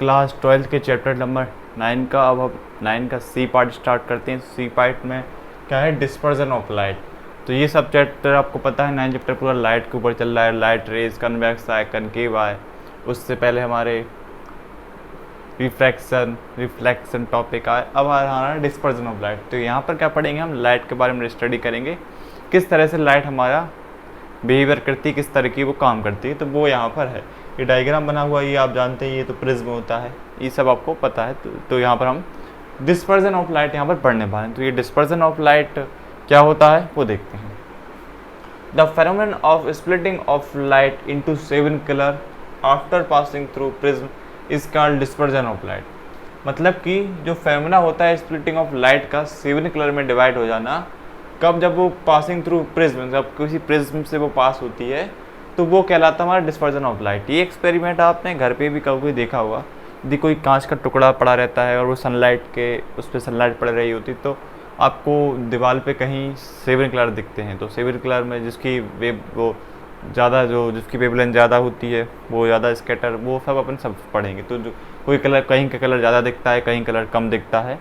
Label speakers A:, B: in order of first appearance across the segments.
A: Class 12th के chapter number 9 का अब हम 9 का सी पार्ट स्टार्ट करते हैं। सी पार्ट में क्या है, डिस्पर्जन ऑफ लाइट। तो ये सब चैप्टर आपको पता है, 9 चैप्टर पूरा लाइट के ऊपर चल रहा है। लाइट रेज, कन्वेक्स आए, कनकेव आए। उससे पहले हमारे रिफ्लेक्शन टॉपिक आए। अब आ रहा है डिस्पर्जन ऑफ लाइट। तो यहाँ पर क्या पढ़ेंगे, हम लाइट के बारे में स्टडी करेंगे, किस तरह से लाइट हमारा बिहेवियर करती है, किस तरह की वो काम करती है। तो वो यहाँ पर है, ये डायग्राम बना हुआ है, ये आप जानते हैं, ये तो प्रिज्म होता है, ये सब आपको पता है। तो यहाँ पर हम डिस्पर्जन ऑफ लाइट यहाँ पर पढ़ने वाले हैं। तो ये डिस्पर्जन ऑफ लाइट क्या होता है वो देखते हैं। The phenomenon of splitting of light into 7 colour after passing through prism is called dispersion of light. मतलब कि जो फेनोमेना होता है स्प्लिटिंग ऑफ लाइट का 7 कलर में डिवाइड हो जाना, कब, जब वो पासिंग थ्रू प्रिज्म, जब किसी प्रिज्म से वो पास होती है, तो वो कहलाता है हमारा डिस्पर्जन ऑफ लाइट। ये एक्सपेरिमेंट आपने घर पे भी कभी देखा होगा। यदि कोई कांच का टुकड़ा पड़ा रहता है और वो सनलाइट के उस पर सनलाइट पड़ रही होती, तो आपको दीवार पे कहीं 7 कलर दिखते हैं। तो 7 कलर में जिसकी वेब वो ज़्यादा, जो जिसकी वेवलेंथ ज़्यादा होती है, वो ज़्यादा स्कैटर, वो सब अपन सब पढ़ेंगे। तो जो कोई कलर, कहीं का कलर ज़्यादा दिखता है, कहीं कलर कम दिखता है,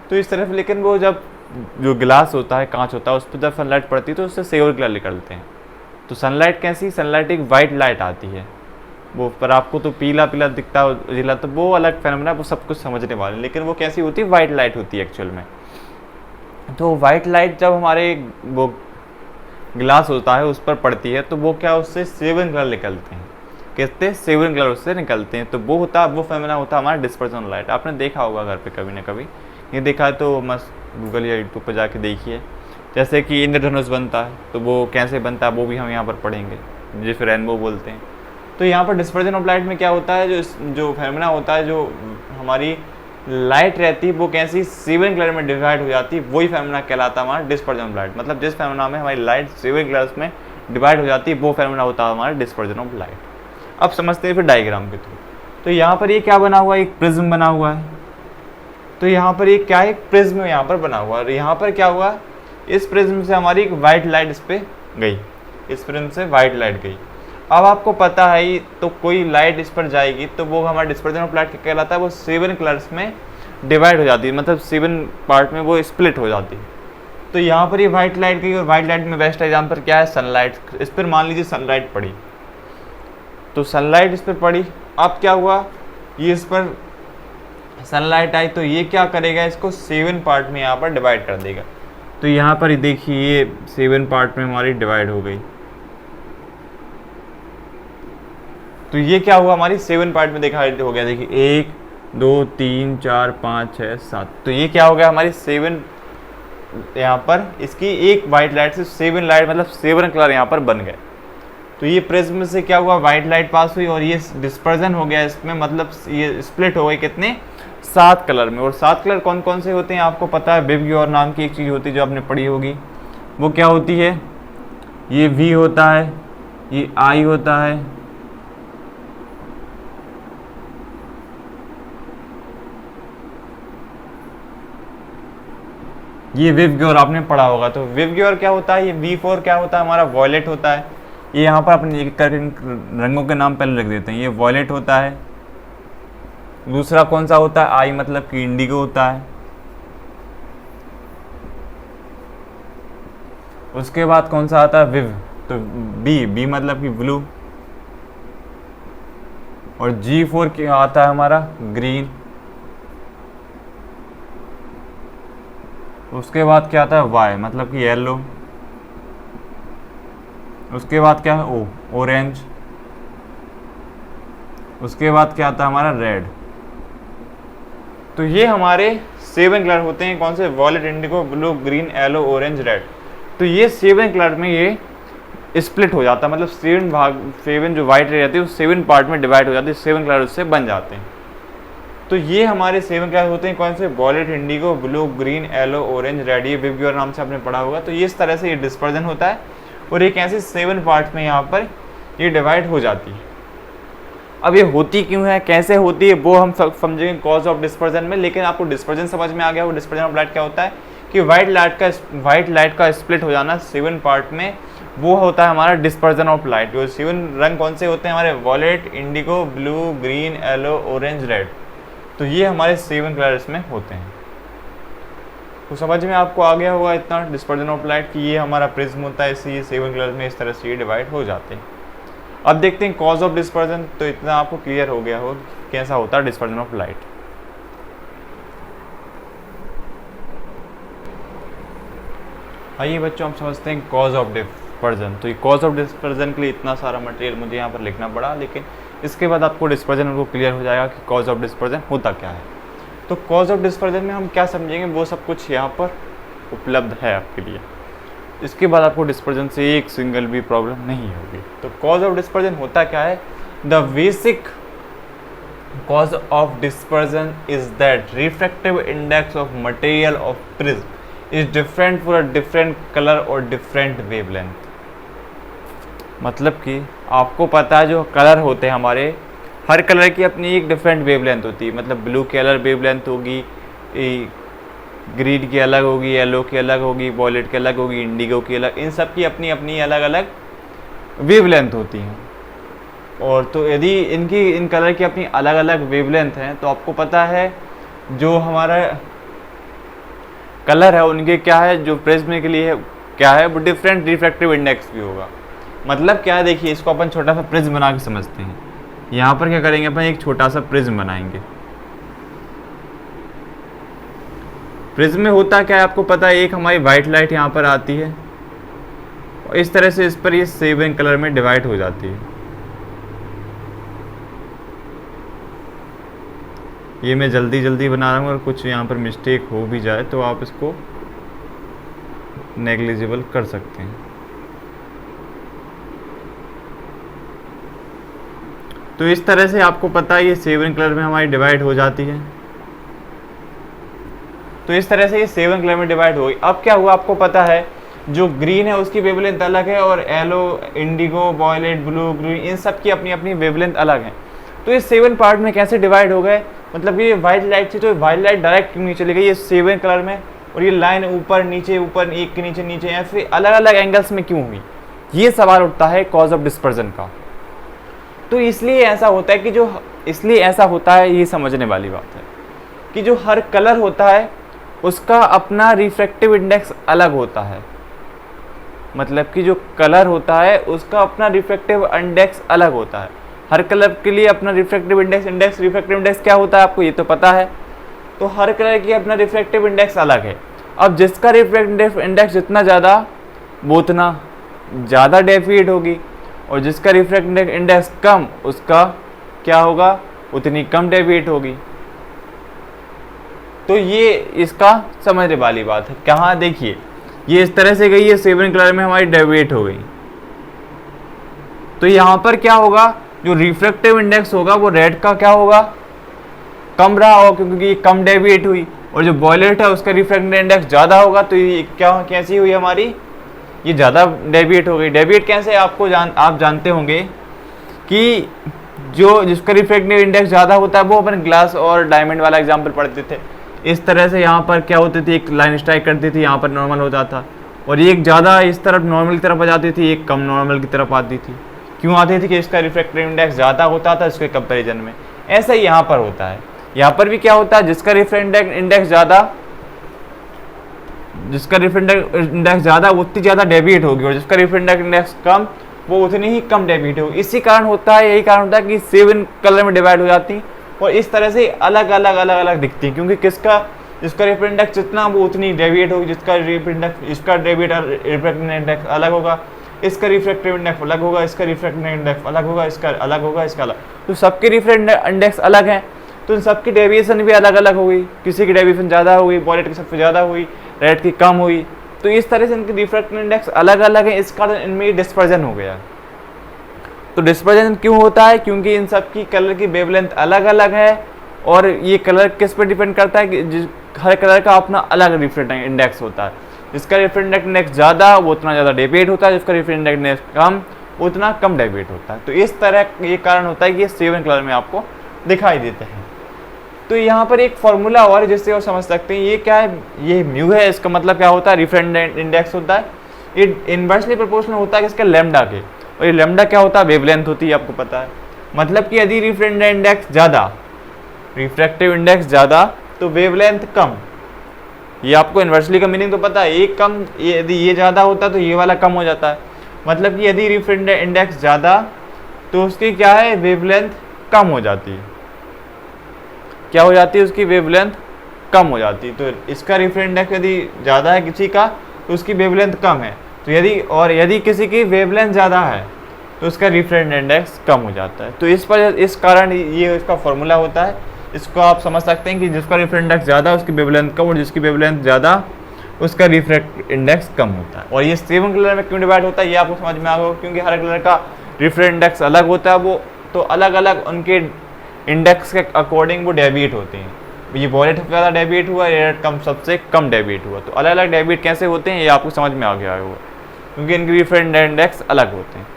A: तो इस तरफ। लेकिन वो जब जो गिलास होता है, कांच होता है, उस पर जब सनलाइट पड़ती है तो उससे 7 कलर निकलते हैं। तो सनलाइट कैसी, सनलाइट एक वाइट लाइट आती है वो, पर आपको तो पीला पीला दिखता है, उजला, तो वो अलग फेनोमेना, वो सब कुछ समझने वाले। लेकिन वो कैसी होती है, वाइट लाइट होती है एक्चुअल में। तो वाइट लाइट जब हमारे वो गिलास होता है उस पर पड़ती है, तो वो क्या, उससे 7 कलर निकलते हैं। कहते हैं 7 कलर उससे निकलते हैं। तो वो होता, वो फेनोमेना होता है हमारा डिस्पर्जन लाइट। आपने देखा होगा घर पे कभी ना कभी, ये देखा है तो मस्त गूगल या यूट्यूब पर जाके देखिए। जैसे कि इंद्रधनुष बनता है, तो वो कैसे बनता है वो भी हम यहाँ पर पढ़ेंगे, जिसे रेनबो बोलते हैं। तो यहाँ पर डिस्पर्जन ऑफ लाइट में क्या होता है, जो फेनोमेना होता है, जो हमारी लाइट रहती है वो कैसी 7 कलर में डिवाइड हो जाती है, वही फेनोमेना कहलाता है हमारा डिस्पर्जन ऑफ लाइट। मतलब जिस फेनोमेना में हमारी लाइट 7 कलर्स में डिवाइड हो जाती है, वो फेनोमेना होता है हमारा डिस्पर्जन ऑफ लाइट। अब समझते हैं फिर डायग्राम के थ्रू। तो यहाँ पर ये क्या बना हुआ है, एक प्रिज्म बना हुआ है। तो यहाँ पर ये क्या है, एक प्रिज्म यहाँ पर बना हुआ है। और यहाँ पर क्या हुआ, इस प्रिज्म से हमारी एक वाइट लाइट इस पर गई, इस प्रिज्म से वाइट लाइट गई। अब आपको पता है, तो कोई लाइट इस पर जाएगी तो वो हमारा डिस्पर्जन ऑफ लाइट क्या कहलाता है, वो 7 कलर्स में डिवाइड हो जाती है, मतलब 7 पार्ट में वो स्प्लिट हो जाती है। तो यहाँ पर ये वाइट लाइट गई, और वाइट लाइट में बेस्ट एग्जाम्पल क्या है, सनलाइट। इस पर मान लीजिए सनलाइट पड़ी, तो सनलाइट इस पर पड़ी। अब क्या हुआ, ये इस पर सनलाइट आई, तो ये क्या करेगा, इसको 7 पार्ट में यहाँ पर डिवाइड कर देगा। तो यहाँ पर देखिए, ये 7 पार्ट में हमारी डिवाइड हो गई। तो ये क्या हुआ, हमारी 7 पार्ट में देखा हो गया। देखिए 1 2 3 4 5 6 7। तो ये क्या हो गया, हमारी 7 यहाँ पर, इसकी एक वाइट लाइट से 7 लाइट, मतलब 7 कलर यहाँ पर बन गए। तो ये प्रिज्म से क्या हुआ, वाइट लाइट पास हुई, और ये डिस्पर्जन हो गया इसमें, मतलब ये स्प्लिट हो गई कितने, 7 कलर में। और 7 कलर कौन कौन से होते हैं आपको पता है, विबग्योर नाम की एक चीज़ होती है जो आपने पढ़ी होगी। वो क्या होती है, ये वी होता है, ये आई होता है, ये विबग्योर आपने पढ़ा होगा। तो विबग्योर क्या होता है, ये V4 क्या होता है, हमारा वॉयलेट होता है। ये यहाँ पर अपने एक करके रंगों के नाम पहले रख देते हैं। ये वॉयलेट होता है। दूसरा कौन सा होता है, आई मतलब कि इंडिगो होता है। उसके बाद कौन सा आता है, विव। तो बी मतलब कि ब्लू। और G4 क्या आता है हमारा, ग्रीन। उसके बाद क्या आता है, वाई मतलब कि येलो। उसके बाद क्या है, ओ, ऑरेंज। उसके बाद क्या आता है हमारा, रेड। तो ये हमारे 7 कलर होते हैं, कौन से, violet, indigo, blue, green, yellow, orange, red. तो ये 7 कलर में ये स्प्लिट हो जाता है, मतलब 7 जो वाइट रहती है वो 7 पार्ट में डिवाइड हो जाती है, 7 कलर उससे बन जाते हैं। तो ये हमारे 7 कलर होते हैं, कौन से, violet, indigo, blue, green, yellow, orange, red. ये विबग्योर नाम से आपने पढ़ा होगा। तो ये इस तरह से ये डिस्पर्जन होता है, और एक ऐसे 7 पार्ट में यहाँ पर ये डिवाइड हो जाती है। अब ये होती क्यों है, कैसे होती है, वो हम समझेंगे कॉज ऑफ डिस्पर्जन में। लेकिन आपको डिस्पर्जन समझ में आ गया, वो डिस्पर्जन ऑफ लाइट क्या होता है, कि वाइट लाइट का स्प्लिट हो जाना 7 पार्ट में, वो होता है हमारा डिस्पर्जन ऑफ लाइट। जो 7 रंग कौन से होते हैं हमारे, violet, indigo, blue, green, yellow, orange, red. तो ये हमारे 7 कलर्स में होते हैं। तो समझ में आपको आ गया होगा इतना डिस्पर्जन ऑफ लाइट कि ये हमारा प्रिज्म होता है, इससे ये 7 कलर में इस तरह से ये डिवाइड हो जाते हैं। अब देखते हैं कॉज ऑफ डिस्पर्जन। तो इतना आपको क्लियर हो गया हो कैसा होता है डिस्पर्जन ऑफ लाइट। आइए बच्चों हम समझते हैं कॉज ऑफ डिस्पर्जन। तो ये कॉज ऑफ डिस्पर्जन के लिए इतना सारा मटेरियल मुझे यहाँ पर लिखना पड़ा, लेकिन इसके बाद आपको डिस्पर्जन को क्लियर हो जाएगा कि कॉज ऑफ डिस्पर्जन होता क्या है। तो कॉज ऑफ डिस्पर्जन में हम क्या समझेंगे वो सब कुछ यहाँ पर उपलब्ध है आपके लिए। इसके बाद आपको डिस्पर्जन से एक सिंगल भी प्रॉब्लम नहीं होगी। तो कॉज ऑफ डिस्पर्जन होता क्या है? The basic cause of dispersion is that refractive index of material of prism is different for a different colour और डिफरेंट वेवलेंथ। मतलब कि आपको पता है जो कलर होते हैं हमारे, हर कलर की अपनी एक डिफरेंट वेवलेंथ होती है। मतलब ब्लू की अलग वेवलेंथ होगी, ग्रीन की अलग होगी, येलो की अलग होगी, वॉयलेट की अलग होगी, इंडिगो की अलग, इन सब की अपनी अपनी अलग अलग वेवलेंथ होती हैं। और तो यदि इन कलर की अपनी अलग अलग वेवलेंथ हैं तो आपको पता है जो हमारा कलर है उनके क्या है, जो प्रिज्म के लिए है क्या है, वो डिफरेंट रिफ्रैक्टिव इंडेक्स भी होगा। मतलब क्या है, देखिए इसको अपन छोटा सा प्रिज्म बना के समझते हैं। यहाँ पर क्या करेंगे, अपन एक छोटा सा प्रिज्म बनाएंगे। प्रिज्म में होता क्या है आपको पता है, एक हमारी वाइट लाइट यहाँ पर आती है और इस तरह से इस पर ये 7 कलर में डिवाइड हो जाती है। ये मैं जल्दी जल्दी बना रहा हूँ और कुछ यहाँ पर मिस्टेक हो भी जाए तो आप इसको नेग्लिजिबल कर सकते हैं। तो इस तरह से आपको पता है ये 7 कलर में हमारी डिवाइड हो जाती है। तो इस तरह से ये 7 कलर में डिवाइड हो गई। अब क्या हुआ आपको पता है, जो ग्रीन है उसकी वेवलेंथ अलग है और yellow, indigo, violet, blue, green, इन सब की अपनी अपनी वेवलेंथ अलग है। तो ये 7 पार्ट में कैसे डिवाइड हो गए, मतलब ये वाइट लाइट थी तो वाइट लाइट डायरेक्ट क्यों नहीं चली गई ये 7 कलर में, और ये लाइन ऊपर नीचे ऊपर, एक के नीचे नीचे, या फिर अलग अलग एंगल्स में क्यों हुई, ये सवाल उठता है कॉज ऑफ डिस्पर्जन का। तो इसलिए ऐसा होता है ये समझने वाली बात है कि जो हर कलर होता है उसका अपना रिफ्रैक्टिव इंडेक्स अलग होता है। मतलब कि जो कलर होता है उसका अपना रिफ्रैक्टिव इंडेक्स अलग होता है। हर कलर के लिए अपना रिफ्रैक्टिव इंडेक्स क्या होता है आपको ये तो पता है। तो हर कलर की अपना रिफ्रैक्टिव इंडेक्स अलग है। अब जिसका रिफ्रैक्टिव इंडेक्स जितना ज़्यादा वो उतना ज़्यादा डेविएट होगी, और जिसका रिफ्रैक्टिव इंडेक्स कम उसका क्या होगा, उतनी कम डेविएट होगी। तो ये इसका समझने वाली बात है। कहाँ देखिए ये इस तरह से गई है, 7 कलर में हमारी डेविएट हो गई। तो यहाँ पर क्या होगा, जो रिफ्रैक्टिव इंडेक्स होगा वो रेड का क्या होगा, कम रहा होगा क्योंकि ये कम डेविएट हुई, और जो वॉयलेट है उसका रिफ्रैक्टिव इंडेक्स ज़्यादा होगा तो ये क्या कैसी हुई हमारी, ये ज़्यादा डेविएट हो गई। डेविएट कैसे आप जानते होंगे कि जिसका रिफ्रैक्टिव इंडेक्स ज़्यादा होता है वो अपन ग्लास और डायमंड वाला एग्जाम्पल पढ़ते थे। इस तरह से यहाँ पर क्या होती थी, एक लाइन स्ट्राइक करती थी, यहाँ पर नॉर्मल होता था, और एक ज़्यादा इस तरफ नॉर्मल की तरफ आ जाती थी, एक कम नॉर्मल की तरफ आती थी। क्यों आती थी कि इसका रिफ्रैक्टिव इंडेक्स ज़्यादा होता था इसके कंपैरिजन में। ऐसा ही यहाँ पर होता है। यहाँ पर भी क्या होता है, जिसका रिफ्रैक्टिव इंडेक्स ज़्यादा उतनी ज़्यादा डेविएट होगी, और जिसका रिफ्रैक्टिव इंडेक्स कम वो उतनी ही कम डेविएट होगी। इसी कारण होता है, यही कारण होता है कि 7 कलर में डिवाइड हो जाती हैं और इस तरह से अलग अलग दिखती हैं, क्योंकि जिसका रिफ्रैक्टिव इंडेक्स जितना वो उतनी डेविएट होगी, इसका रिफ्रैक्टिव इंडेक्स अलग होगा, इसका रिफ्रैक्टिव इंडेक्स अलग होगा, इसका रिफ्रैक्टिव इंडेक्स अलग होगा, इसका अलग होगा, इसका अलग। तो सबके रिफ्रैक्टिव इंडेक्स अलग हैं तो इन सबकी डेविएशन भी अलग अलग हो गई। किसी की डेविएशन ज़्यादा हुई, वॉयलेट की सबसे ज़्यादा हुई, रेड की कम हुई। तो इस तरह से इनके रिफ्रैक्टिव इंडेक्स अलग अलग है, इस कारण इनमें डिस्पर्जन हो गया। तो डिस्पर्जन क्यों होता है, क्योंकि इन सब की कलर की वेवलेंथ अलग अलग है, और ये कलर किस पर डिपेंड करता है कि हर कलर का अपना अलग रिफ्रैक्टिव इंडेक्स होता है। जिसका रिफ्रैक्टिव इंडेक्स ज़्यादा वो उतना ज़्यादा डेविएट होता है, जिसका रिफ्रैक्टिव इंडेक्स कम वो उतना कम डेविएट होता है। तो इस तरह ये कारण होता है कि ये 7 कलर में आपको दिखाई देते हैं। तो यहाँ पर एक फॉर्मूला और है जिससे और समझ सकते हैं। ये क्या है, ये म्यू है। इसका मतलब क्या होता है, रिफ्रैक्टिव इंडेक्स होता है, ये इनवर्सली प्रोपोर्शनल होता है इसका लैम्डा के, और ये लैम्डा क्या होता है, वेवलेंथ होती है, आपको पता है। मतलब कि यदि रिफ्रैक्टिव इंडेक्स ज़्यादा रिफ्रैक्टिव इंडेक्स ज़्यादा तो वेवलेंथ कम। ये आपको इन्वर्सली का मीनिंग तो पता है, ये कम, यदि ये ज़्यादा होता तो ये वाला कम हो जाता है। मतलब कि यदि रिफ्रैक्टिव इंडेक्स ज़्यादा तो उसकी क्या है, वेवलेंथ कम हो जाती है। क्या हो जाती है, उसकी वेवलेंथ कम हो जाती है। तो इसका रिफ्रैक्टिव इंडेक्स यदि ज़्यादा है किसी का तो उसकी वेवलेंथ कम है। तो यदि किसी की वेवलेंथ ज़्यादा है तो उसका रिफ्रैक्टिव इंडेक्स कम हो जाता है। तो इस कारण ये इसका फॉर्मूला होता है। इसको आप समझ सकते हैं कि जिसका रिफ्रैक्टिव इंडेक्स ज़्यादा उसकी वेवलेंथ कम, और जिसकी वेवलेंथ ज़्यादा उसका रिफ्रैक्टिव इंडेक्स कम होता है। और ये 7 कलर में क्यों डिवाइड होता है ये आपको समझ में आ गया, क्योंकि हर कलर का रिफ्रैक्टिव इंडेक्स अलग होता है। वो तो अलग अलग उनके इंडेक्स के अकॉर्डिंग वो डेविएट होते हैं। ये वॉलेट सबसे ज़्यादा डेविएट हुआ, रेड कम सबसे कम डेविएट हुआ। तो अलग अलग डेविएट कैसे होते हैं ये आपको समझ में आ गया होगा, क्योंकि इनके रिफ्रैक्टिव इंडेक्स अलग होते हैं।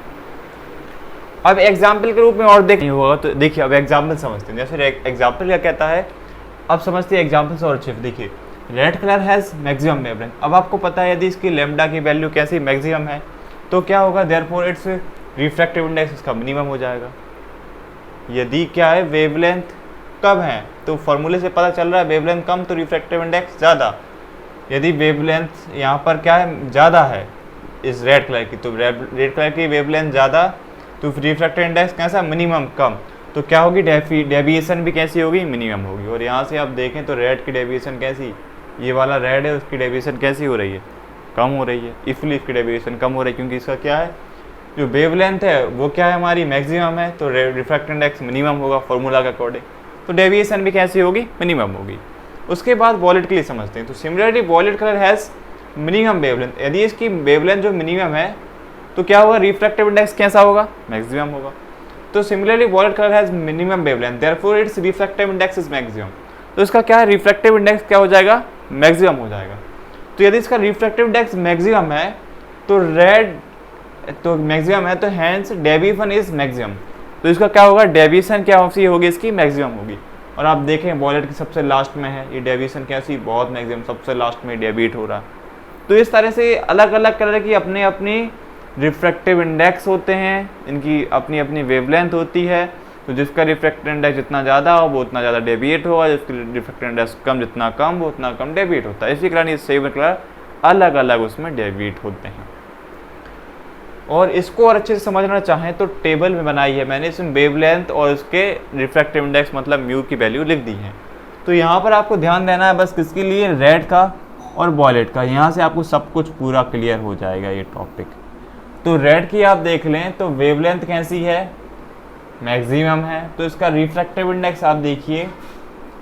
A: अब एग्जाम्पल के रूप में और देखनी होगा, तो देखिए अब एग्जाम्पल समझते हैं। जैसे एग्जाम्पल क्या कहता है, अब समझते हैं एग्जाम्पल से और अच्छे। देखिए red colour has maximum wavelength. अब आपको पता है यदि इसकी लैम्डा की वैल्यू कैसी मैक्सिमम है तो क्या होगा, देयरफॉर इट्स रिफ्रैक्टिव इंडेक्स इसका मिनिमम हो जाएगा। यदि क्या है, वेवलेंथ कम है तो फॉर्मूले से पता चल रहा है वेवलेंथ कम तो रिफ्रैक्टिव इंडेक्स ज़्यादा। यदि वेवलेंथ यहाँ पर क्या है, ज़्यादा है इस रेड कलर की, तो रेड कलर की वेवलेंथ ज़्यादा तो रिफ्रैक्टिव इंडेक्स कैसा, मिनिमम कम। तो क्या होगी, डेविएशन भी कैसी होगी, मिनिमम होगी। और यहाँ से आप देखें तो रेड की डेविएशन कैसी, ये वाला रेड है उसकी डेविएशन कैसी हो रही है, कम हो रही है। इसलिए इसकी डेविएशन कम हो रही है क्योंकि इसका क्या है, जो वेवलेंथ है वो क्या है हमारी मैक्सिमम है, तो रिफ्रैक्टिव इंडेक्स मिनिमम होगा फॉर्मूला के अकॉर्डिंग। तो डेविएशन भी कैसी होगी, मिनिमम होगी। उसके बाद वॉलेट के लिए समझते हैं। तो similarly violet colour has minimum wavelength. यदि इसकी वेवलेंथ जो मिनिमम है तो क्या होगा, रिफ्रैक्टिव इंडेक्स कैसा होगा, मैक्सिमम होगा। तो similarly violet colour has minimum wavelength, therefore it's refractive index is maximum. तो इसका क्या है, रिफ्रैक्टिव इंडेक्स क्या हो जाएगा, मैक्सिमम हो जाएगा। तो यदि इसका रिफ्रैक्टिव इंडेक्स मैक्सिमम है तो मैक्सिमम है तो हैंस डेविएशन इज मैक्सिमम। तो इसका क्या होगा, डेविएशन क्या होगी, इसकी मैक्सिमम होगी। और आप देखें वॉलेट की सबसे लास्ट में है, ये डेविएशन कैसी, बहुत मैक्सिमम, सबसे लास्ट में डेविएट हो रहा। तो इस तरह से अलग अलग कलर की अपनी अपनी रिफ्रैक्टिव इंडेक्स होते हैं, इनकी अपनी अपनी वेवलेंथ होती है। तो जिसका रिफ्रैक्टिव इंडेक्स जितना ज़्यादा हो वो उतना ज़्यादा डेविएट होगा, जिसका रिफ्रैक्टिव इंडेक्स कम जितना कम वो उतना कम डेविएट होता है। इसी कारण ये 7 कलर अलग अलग उसमें डेविएट होते हैं। और इसको और अच्छे से समझना चाहें तो टेबल में बनाई है मैंने, इसमें वेवलेंथ और उसके रिफ्रैक्टिव इंडेक्स मतलब म्यू की वैल्यू लिख दी है। तो यहाँ पर आपको ध्यान देना है बस किसके लिए, रेड का और वॉलेट का। यहाँ से आपको सब कुछ पूरा क्लियर हो जाएगा ये टॉपिक। तो रेड की आप देख लें तो वेवलेंथ कैसी है, मैक्सिमम है, तो इसका रिफ्रैक्टिव इंडेक्स आप देखिए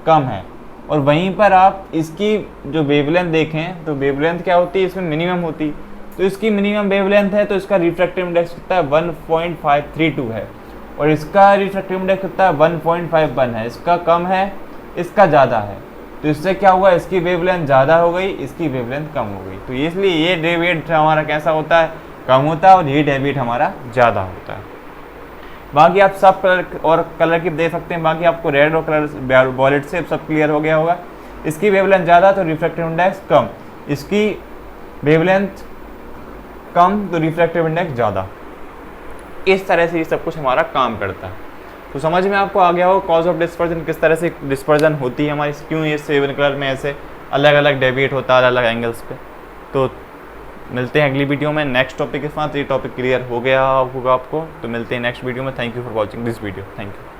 A: कम है। और वहीं पर आप इसकी जो वेवलेंथ देखें तो वेवलेंथ क्या होती है, इसमें मिनिमम होती। तो इसकी मिनिमम वेवलेंथ है तो इसका रिफ्रैक्टिव इंडेक्स कितना है, 1.532 है। और इसका रिफ्रैक्टिव इंडेक्स कितना है, 1.51 है। इसका कम है, इसका ज़्यादा है। तो इससे क्या हुआ, इसकी वेवलेंथ ज़्यादा हो गई, इसकी वेवलेंथ कम हो गई। तो इसलिए ये डेविएट हमारा कैसा होता है, कम होता है, और ये डेविएट हमारा ज़्यादा होता है। बाकी आप सब कलर और कलर की दे सकते हैं। बाकी आपको रेड और कलर वॉलेट से सब क्लियर हो गया होगा। इसकी वेवलेंथ ज़्यादा तो रिफ्रैक्टिव इंडेक्स कम, इसकी वेवलेंथ कम तो रिफ्रैक्टिव इंडेक्स ज़्यादा। इस तरह से ये सब कुछ हमारा काम करता है। तो समझ में आपको आ गया हो कॉज ऑफ डिस्पर्जन, किस तरह से डिस्पर्जन होती है हमारी, क्यों ये 7 कलर में ऐसे अलग अलग डेविएट होता है अलग अलग एंगल्स पे। तो मिलते हैं अगली वीडियो में नेक्स्ट टॉपिक के साथ। ये टॉपिक क्लियर हो गया होगा आपको। तो मिलते हैं नेक्स्ट वीडियो में। Thank you for watching this video. Thank you.